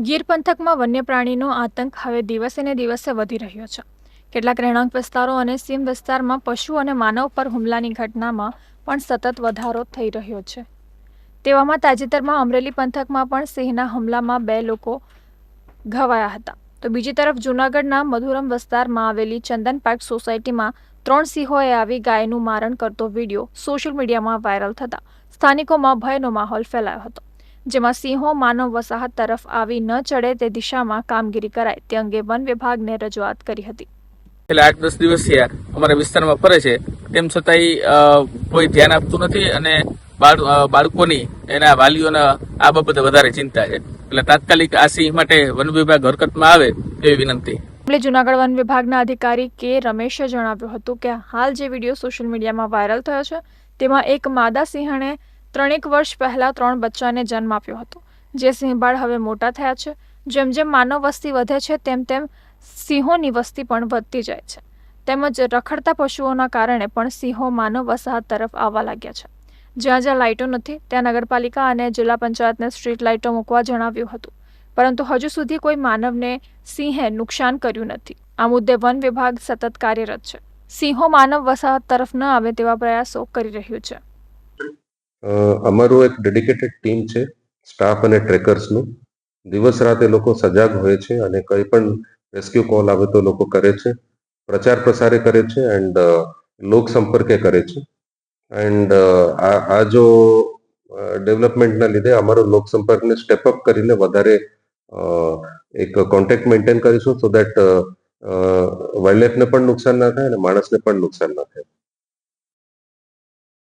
ગીર પંથકમાં વન્ય પ્રાણીનો આતંક હવે દિવસે ને દિવસે વધી રહ્યો છે. કેટલાક રહેણાંક વિસ્તારો અને સીમ વિસ્તારમાં પશુ અને માનવ પર હુમલાની ઘટનામાં પણ સતત વધારો થઈ રહ્યો છે. તેવામાં તાજેતરમાં અમરેલી પંથકમાં પણ સિંહના હુમલામાં 2 લોકો ઘવાયા હતા. તો બીજી તરફ જૂનાગઢના મધુરમ વિસ્તારમાં આવેલી ચંદન પાર્ક સોસાયટીમાં 3 સિંહોએ આવી ગાયનું મારણ કરતો વિડીયો સોશિયલ મીડિયામાં વાયરલ થતા સ્થાનિકોમાં ભયનો માહોલ ફેલાયો હતો. જેમાં સિંહો માનવ વસાહત તરફ આવી ન ચડે તે દિશામાં કામગીરી કરાય તે અંગે વન વિભાગને રજૂઆત કરી હતી. છેલ્લા 8-10 દિવસથી અમારા વિસ્તારમાં ફરે છે, તેમ છતાંય કોઈ ધ્યાન આપતું નથી અને બાળકોની એના વાલીઓના આ બાબતે વધારે ચિંતા છે. એટલે તાત્કાલિક આ સિંહ માટે વન વિભાગ હરકતમાં આવે એવી વિનંતી. જૂનાગઢ વન વિભાગના અધિકારી કે રમેશે જણાવ્યું હતું કે હાલ જે વિડીયો સોશિયલ મીડિયામાં વાયરલ થયો છે તેમાં એક માદા સિંહણે 3 વર્ષ પહેલા 3 બચ્ચાને જન્મ આપ્યો હતો. જે સિંહબાળ હવે મોટા થયા છે. જેમ જેમ માનવ વસ્તી વધે છે તેમ તેમ સિંહોની વસ્તી પણ વધતી જાય છે. તેમજ રખડતા પશુઓના કારણે પણ સિંહો માનવ વસાહત તરફ આવવા લાગ્યા છે. જ્યાં જ્યાં લાઇટો નથી ત્યાં નગરપાલિકા અને જિલ્લા પંચાયતને સ્ટ્રીટ લાઇટો મૂકવા જણાવ્યું હતું, પરંતુ હજુ સુધી કોઈ માનવને સિંહે નુકસાન કર્યું નથી. આ મુદ્દે વન વિભાગ સતત કાર્યરત છે. સિંહો માનવ વસાહત તરફ ન આવે તેવા પ્રયાસો કરી રહ્યું છે. અમારું એક ડેડિકેટેડ ટીમ છે, સ્ટાફ અને ટ્રેકર્સનું. દિવસ રાત એ લોકો સજાગ હોય છે અને કંઈ પણ રેસ્ક્યુ કોલ આવે તો લોકો કરે છે, પ્રચાર પ્રસારે કરે છે એન્ડ લોક સંપર્કે કરે છે. એન્ડ આ જો ડેવલપમેન્ટના લીધે અમારો લોક સંપર્કને સ્ટેપ અપ કરીને વધારે એક કોન્ટેક્ટ મેન્ટેન કરીશું સો દેટ વાઇલ્ડ લાઈફને પણ નુકસાન ના થાય અને માણસને પણ નુકસાન ના થાય.